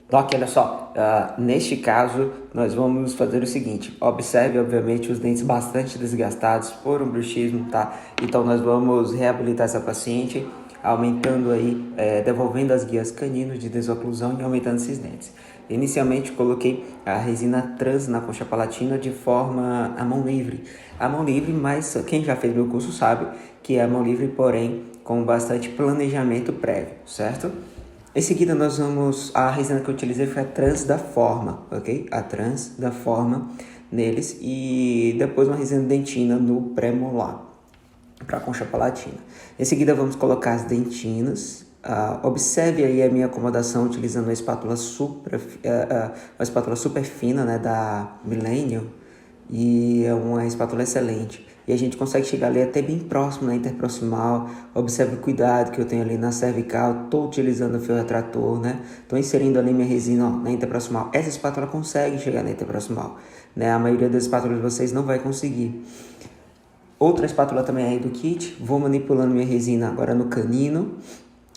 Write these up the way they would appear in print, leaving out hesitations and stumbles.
Doc, olha só, neste caso nós vamos fazer o seguinte, observe obviamente os dentes bastante desgastados por um bruxismo, tá? Então nós vamos reabilitar essa paciente, aumentando aí, devolvendo as guias caninos de desoclusão e aumentando esses dentes. Inicialmente coloquei a resina trans na concha palatina de forma à mão livre. A mão livre, mas quem já fez meu curso sabe que é a mão livre, porém com bastante planejamento prévio, certo? Em seguida, a resina que eu utilizei foi a trans da forma, ok? A trans da forma neles e depois uma resina dentina no pré-molar, para a concha palatina. Em seguida, vamos colocar as dentinas. Observe aí a minha acomodação utilizando uma espátula super fina, né, da Millennium, e é uma espátula excelente. E a gente consegue chegar ali até bem próximo na interproximal. Observe o cuidado que eu tenho ali na cervical. Estou utilizando o fio retrator, né? Estou inserindo ali minha resina na interproximal. Essa espátula consegue chegar na interproximal, né? A maioria das espátulas de vocês não vai conseguir. Outra espátula também aí do kit. Vou manipulando minha resina agora no canino.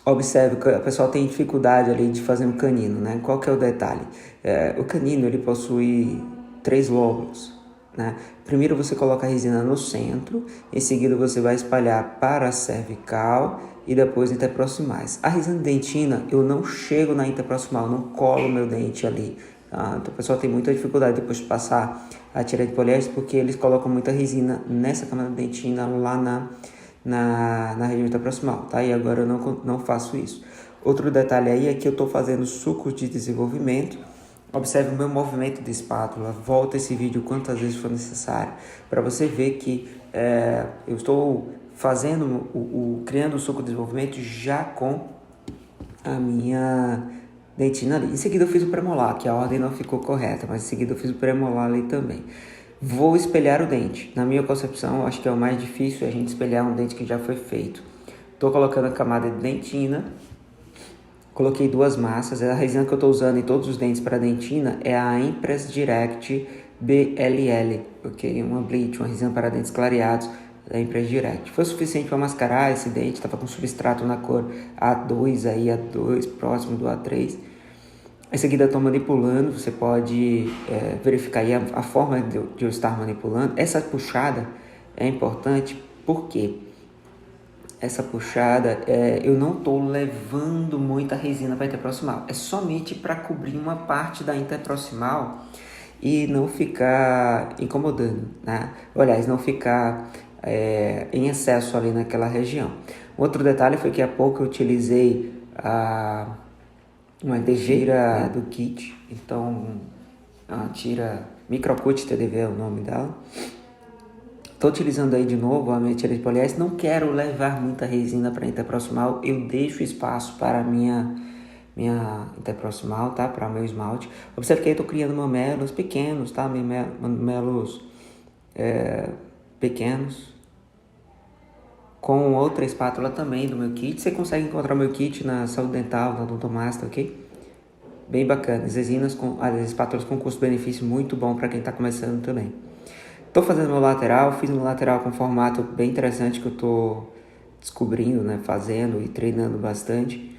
Observe que o pessoal tem dificuldade ali de fazer um canino, né? Qual que é o detalhe? O canino ele possui 3 lóbulos, né? Primeiro você coloca a resina no centro, em seguida você vai espalhar para a cervical e depois interproximais. A resina dentina, eu não chego na interproximal, não colo meu dente ali. Então o pessoal tem muita dificuldade depois de passar a tira de poliéster, porque eles colocam muita resina nessa camada dentina lá na região interproximal, tá? E agora eu não faço isso. Outro detalhe aí é que eu estou fazendo sucos de desenvolvimento. Observe o meu movimento de espátula, volta esse vídeo quantas vezes for necessário, para você ver que eu estou fazendo criando o suco de desenvolvimento já com a minha dentina ali. Em seguida eu fiz o premolar, que a ordem não ficou correta, mas em seguida eu fiz o premolar ali também. Vou espelhar o dente. Na minha concepção, eu acho que é o mais difícil a gente espelhar um dente que já foi feito. Estou colocando a camada de dentina. Coloquei 2 massas. A resina que eu estou usando em todos os dentes para dentina é a Impress Direct BLL, ok? Uma bleach, uma resina para dentes clareados da Impress Direct. Foi suficiente para mascarar esse dente, estava com substrato na cor A2, aí A2, próximo do A3. Em seguida, estou manipulando, você pode verificar aí a forma de eu estar manipulando. Essa puxada é importante porque essa puxada, eu não estou levando muita resina para a interproximal. É somente para cobrir uma parte da interproximal e não ficar incomodando, né? Aliás, não ficar em excesso ali naquela região. Outro detalhe foi que há pouco eu utilizei uma ligeira do kit, então a tira Microcut TDV é o nome dela. Estou utilizando aí de novo a minha tira de poliéster. Não quero levar muita resina para a interproximal. Eu deixo espaço para a minha interproximal, tá? Para o meu esmalte. Observe que eu estou criando mamelos pequenos, tá? Mamelos pequenos. Com outra espátula também do meu kit. Você consegue encontrar o meu kit na Saúde Dental, na Odontomaster, ok? Bem bacana. As espátulas com custo-benefício muito bom para quem está começando também. Estou fazendo meu lateral, fiz um lateral com um formato bem interessante que eu estou descobrindo, né, fazendo e treinando bastante.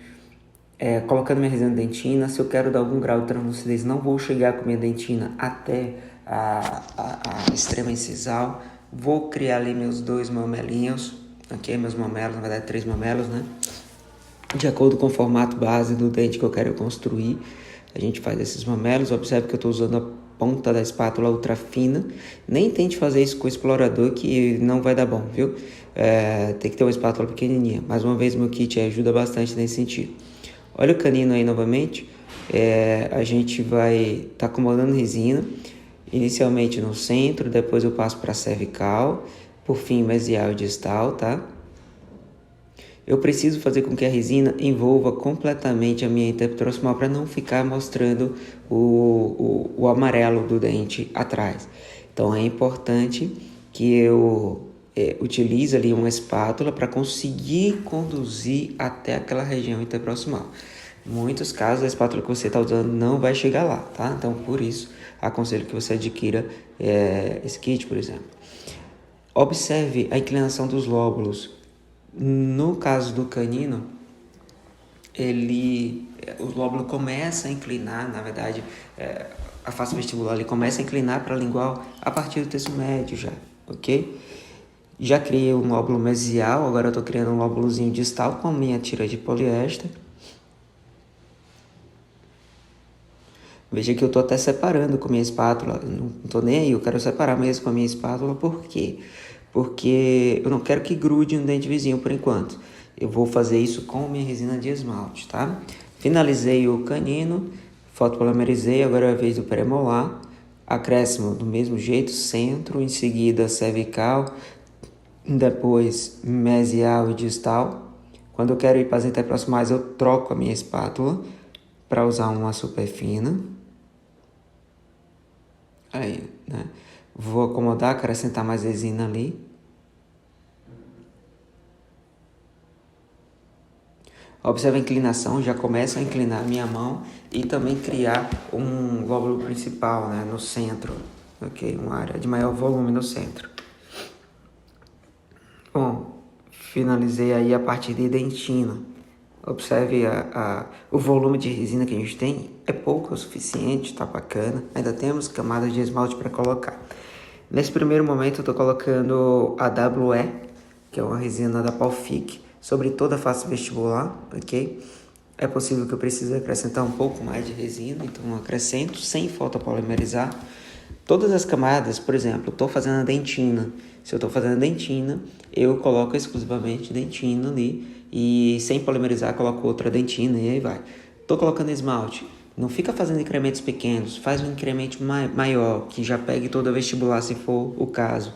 Colocando minha resina dentina. Se eu quero dar algum grau de translucidez, não vou chegar com minha dentina até a extrema incisal. Vou criar ali meus 2 mamelinhos, aqui meus mamelos, na verdade 3 mamelos, né? De acordo com o formato base do dente que eu quero construir, a gente faz esses mamelos. Observe que eu estou usando a ponta da espátula ultra fina. Nem tente fazer isso com o explorador, que não vai dar bom, viu? Tem que ter uma espátula pequenininha. Mais uma vez, meu kit ajuda bastante nesse sentido. Olha o canino aí novamente. A gente vai estar acomodando resina. Inicialmente no centro, depois eu passo para a cervical, por fim mesial e distal, tá? Eu preciso fazer com que a resina envolva completamente a minha interproximal para não ficar mostrando o amarelo do dente atrás. Então é importante que eu utilize ali uma espátula para conseguir conduzir até aquela região interproximal. Em muitos casos a espátula que você está usando não vai chegar lá, tá? Então por isso aconselho que você adquira esse kit, por exemplo. Observe a inclinação dos lóbulos. No caso do canino, o lóbulo começa a inclinar, na verdade, a face vestibular ele começa a inclinar para a lingual a partir do terço médio já, ok? Já criei um lóbulo mesial, agora eu estou criando um lóbulozinho distal com a minha tira de poliéster. Veja que eu estou até separando com a minha espátula, não estou nem aí, eu quero separar mesmo com a minha espátula, por quê? Porque eu não quero que grude no dente vizinho por enquanto. Eu vou fazer isso com a minha resina de esmalte, tá? Finalizei o canino, fotopolimerizei, agora é a vez do premolar. Acréscimo do mesmo jeito, centro, em seguida cervical, depois mesial e distal. Quando eu quero ir para as interproximais, eu troco a minha espátula para usar uma super fina. Aí, né? Vou acomodar, acrescentar mais resina ali. Observe a inclinação, já começa a inclinar a minha mão e também criar um lóbulo principal, né, no centro, ok? Uma área de maior volume no centro. Bom, finalizei aí a parte de dentina. Observe o volume de resina que a gente tem, é pouco, é o suficiente, tá bacana. Ainda temos camadas de esmalte para colocar. Nesse primeiro momento eu estou colocando a WE, que é uma resina da Palfic, sobre toda a face vestibular, ok? É possível que eu precise acrescentar um pouco mais de resina, então eu acrescento sem fotopolimerizar. Todas as camadas, por exemplo, estou fazendo a dentina. Se eu estou fazendo a dentina, eu coloco exclusivamente dentina ali e sem polimerizar coloco outra dentina e aí vai. Estou colocando esmalte. Não fica fazendo incrementos pequenos, faz um incremento maior, que já pegue toda a vestibular se for o caso.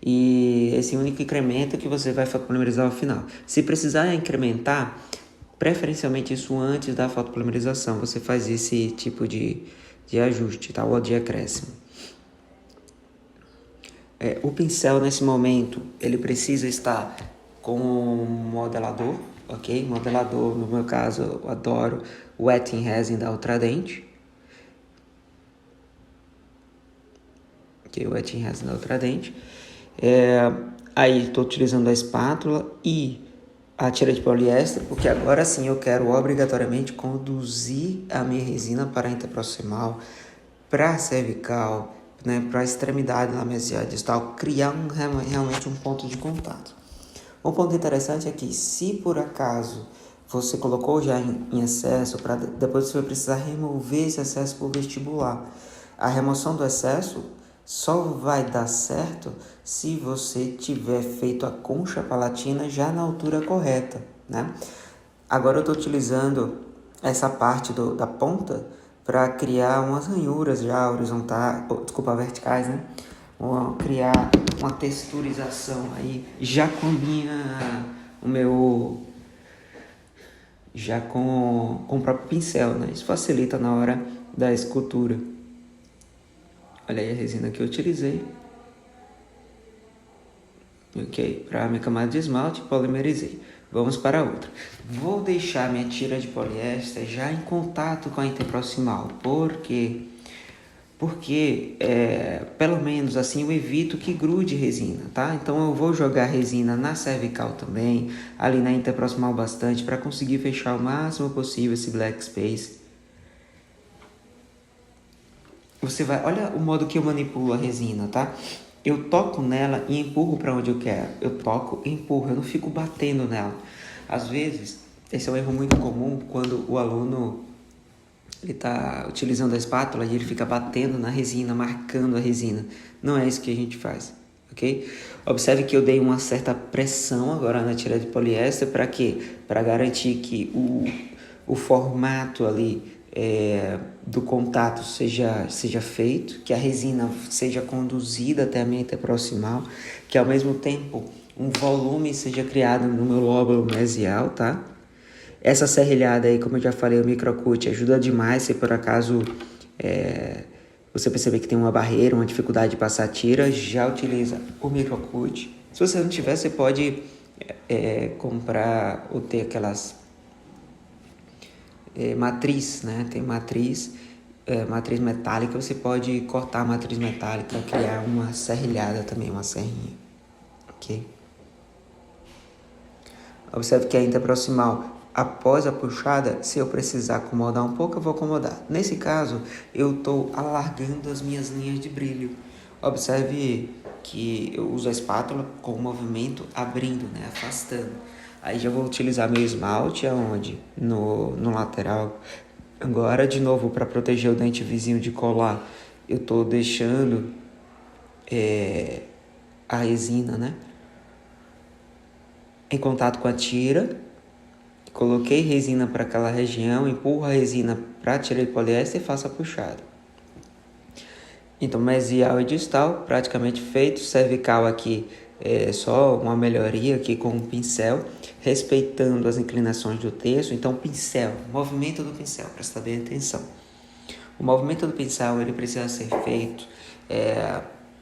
E esse único incremento que você vai fotopolimerizar ao final. Se precisar incrementar, preferencialmente isso antes da fotopolimerização, você faz esse tipo de ajuste, tá? Ou de acréscimo. O pincel nesse momento, ele precisa estar com um modelador, ok? Modelador, no meu caso, eu adoro o Wetting Resin da Ultradent. Ok, o Wetting Resin da Ultradent. Aí estou utilizando a espátula e a tira de poliéster, porque agora sim eu quero obrigatoriamente conduzir a minha resina para a interproximal, para a cervical, né, para a extremidade da mesial distal, criar realmente um ponto de contato. Um ponto interessante é que se por acaso você colocou já em excesso, depois você vai precisar remover esse excesso por vestibular. A remoção do excesso só vai dar certo se você tiver feito a concha palatina já na altura correta, né? Agora eu estou utilizando essa parte da ponta para criar umas ranhuras já horizontais, verticais, né? Criar uma texturização aí já com o próprio pincel, né? Isso facilita na hora da escultura. Olha aí a resina que eu utilizei. Ok, para a minha camada de esmalte, polimerizei. Vamos para outra. Vou deixar minha tira de poliéster já em contato com a interproximal. Por quê? Porque, pelo menos assim, eu evito que grude resina, tá? Então, eu vou jogar resina na cervical também, ali na interproximal bastante, para conseguir fechar o máximo possível esse black space. Você vai, olha o modo que eu manipulo a resina, tá? Eu toco nela e empurro para onde eu quero. Eu toco e empurro, eu não fico batendo nela. Às vezes, esse é um erro muito comum quando o aluno ele está utilizando a espátula e ele fica batendo na resina, marcando a resina. Não é isso que a gente faz, ok? Observe que eu dei uma certa pressão agora na tira de poliéster. Para quê? Para garantir que o formato ali do contato seja feito, que a resina seja conduzida até a minha interproximal, que ao mesmo tempo um volume seja criado no meu lóbulo mesial, tá? Essa serrilhada aí, como eu já falei, o microcut ajuda demais se por acaso você perceber que tem uma barreira, uma dificuldade de passar a tira, já utiliza o microcut. Se você não tiver, você pode comprar ou ter aquelas matriz, né? Tem matriz metálica, você pode cortar a matriz metálica, criar uma serrilhada também, uma serrinha, ok? Observe que a interproximal, após a puxada, se eu precisar acomodar um pouco, eu vou acomodar. Nesse caso, eu estou alargando as minhas linhas de brilho. Observe que eu uso a espátula com o movimento abrindo, né, afastando. Aí já vou utilizar meu esmalte aonde? No lateral. Agora, de novo, para proteger o dente vizinho de colar, eu estou deixando a resina, né, em contato com a tira. Coloquei resina para aquela região, empurro a resina para a tira de poliéster e faço a puxada. Então, mesial e distal praticamente feito. Cervical aqui é só uma melhoria aqui com o pincel, respeitando as inclinações do terço. Então, pincel, movimento do pincel, presta bem atenção. O movimento do pincel ele precisa ser feito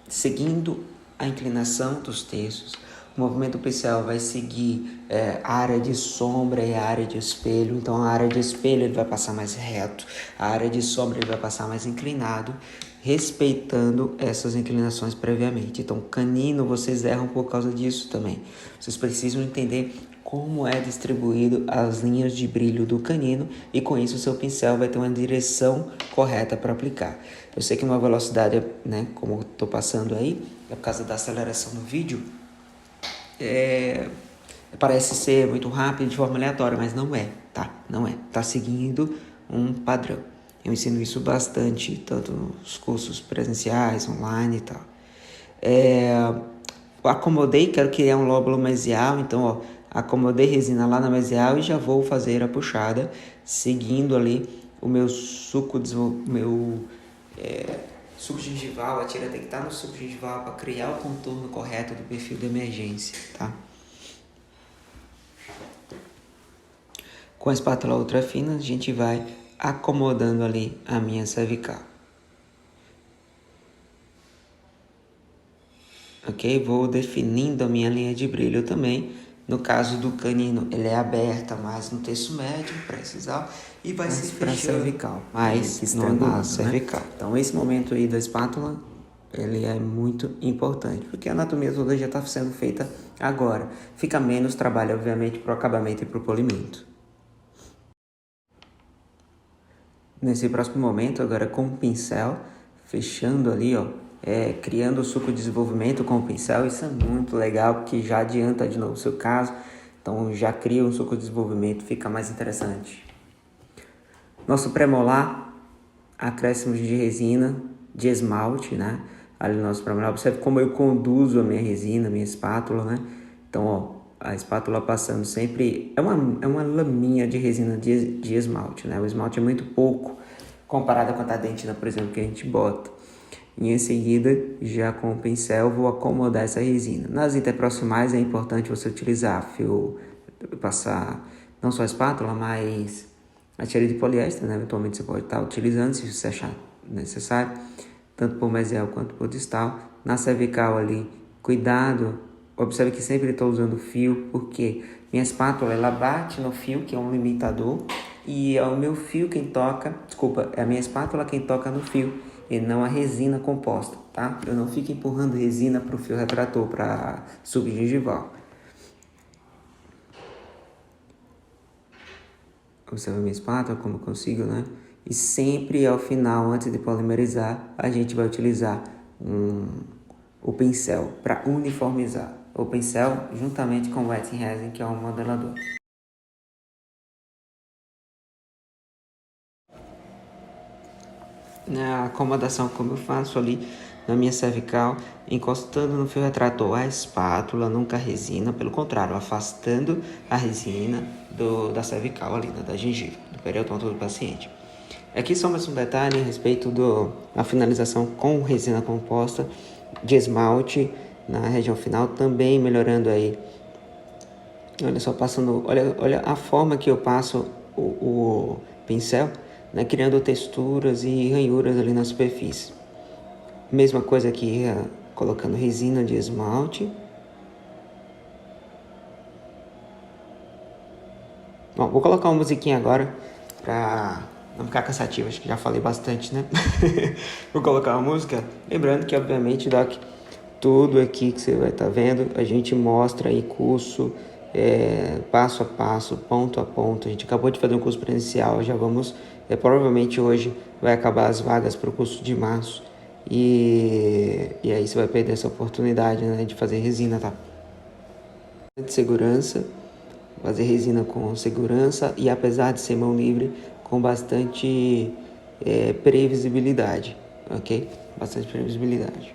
seguindo a inclinação dos terços. O movimento do pincel vai seguir a área de sombra e a área de espelho. Então, a área de espelho ele vai passar mais reto, a área de sombra ele vai passar mais inclinado, respeitando essas inclinações previamente. Então, canino, vocês erram por causa disso também. Vocês precisam entender como é distribuído as linhas de brilho do canino e com isso o seu pincel vai ter uma direção correta para aplicar. Eu sei que uma velocidade, né, como eu estou passando aí, é por causa da aceleração no vídeo, parece ser muito rápido de forma aleatória, mas não é, tá? Não é. Tá seguindo um padrão. Eu ensino isso bastante, tanto nos cursos presenciais, online e tal. Acomodei, quero criar um lóbulo mesial, então, ó, acomodei resina lá na mesial e já vou fazer a puxada, seguindo ali o meu suco, suco gengival. A tira tem que estar no suco gengival para criar o contorno correto do perfil de emergência, tá? Com a espátula ultra fina, a gente vai acomodando ali a minha cervical. Ok? Vou definindo a minha linha de brilho também. No caso do canino, ele é aberta mais no terço médio, precisar, e vai se fechando para cervical, mais na cervical. Né? Então, esse momento aí da espátula, ele é muito importante, porque a anatomia toda já está sendo feita agora. Fica menos trabalho, obviamente, para o acabamento e para o polimento. Nesse próximo momento, agora com o pincel, fechando ali, ó, criando o suco de desenvolvimento com o pincel. Isso é muito legal, porque já adianta de novo o seu caso. Então, já cria um suco de desenvolvimento, fica mais interessante. Nosso premolar, acréscimos de resina, de esmalte, né? Ali no nosso premolar, observe como eu conduzo a minha resina, a minha espátula, né? Então, ó, a espátula passando sempre... É uma laminha de resina de esmalte, né? O esmalte é muito pouco comparado com a dentina, por exemplo, que a gente bota. E em seguida, já com o pincel, vou acomodar essa resina. Nas interproximais é importante você utilizar fio, passar não só a espátula, mas a tira de poliéster, né? Eventualmente você pode estar utilizando, se você achar necessário, tanto por mesial quanto por distal. Na cervical ali, cuidado, observe que sempre estou usando fio, porque minha espátula ela bate no fio, que é um limitador, e é o meu fio quem toca, é a minha espátula quem toca no fio, e não a resina composta, tá? Eu não fico empurrando resina para o fio retrator, para subgengival. Observa a minha espátula, como eu consigo, né? E sempre ao final, antes de polimerizar, a gente vai utilizar o pincel para uniformizar. O pincel juntamente com o wetting resin, que é um modelador. Na acomodação, como eu faço ali na minha cervical, encostando no fio retrator a espátula, nunca a resina, pelo contrário, afastando a resina da cervical ali, da gengiva, do periodonto do paciente. Aqui só mais um detalhe a respeito da finalização com resina composta de esmalte na região final, também melhorando aí. Olha só, passando, olha a forma que eu passo o pincel, né, criando texturas e ranhuras ali na superfície. Mesma coisa aqui, colocando resina de esmalte. Bom, vou colocar uma musiquinha agora para não ficar cansativo, acho que já falei bastante, né? Vou colocar uma música, lembrando que obviamente, Doc, tudo aqui que você vai estar vendo, a gente mostra aí curso passo a passo, ponto a ponto. A gente acabou de fazer um curso presencial, já vamos, provavelmente hoje vai acabar as vagas para o curso de março. E aí você vai perder essa oportunidade, né, de fazer resina, tá? De segurança, fazer resina com segurança e, apesar de ser mão livre, com bastante previsibilidade, ok? Bastante previsibilidade.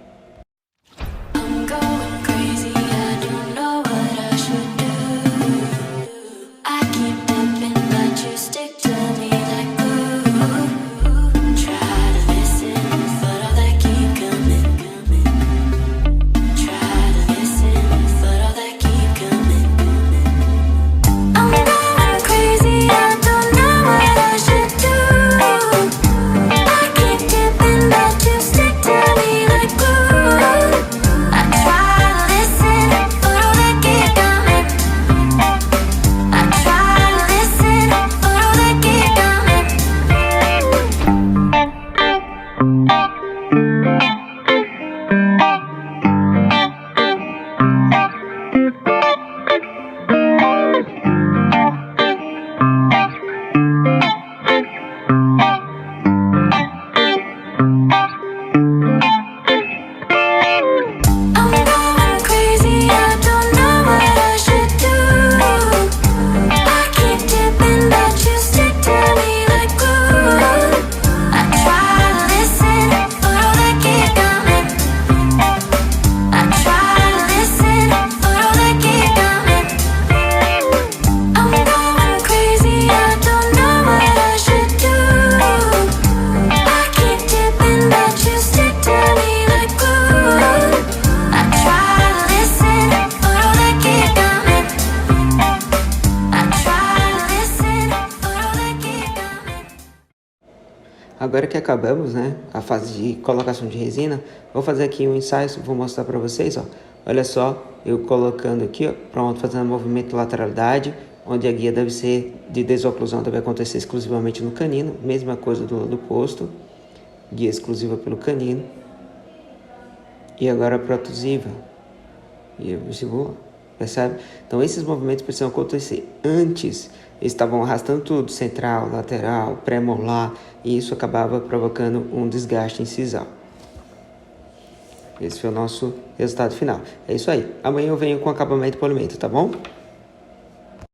Agora que acabamos, né, a fase de colocação de resina, vou fazer aqui um ensaio, vou mostrar para vocês, ó. Olha só, eu colocando aqui, ó, pronto, fazendo movimento de lateralidade, onde a guia deve ser de desoclusão, deve acontecer exclusivamente no canino, mesma coisa do posto, guia exclusiva pelo canino. E agora a protrusiva, e o vestibular, percebe? Então esses movimentos precisam acontecer antes. Eles estavam arrastando tudo, central, lateral, pré-molar, e isso acabava provocando um desgaste incisal. Esse foi o nosso resultado final. É isso aí. Amanhã eu venho com acabamento e polimento, tá bom?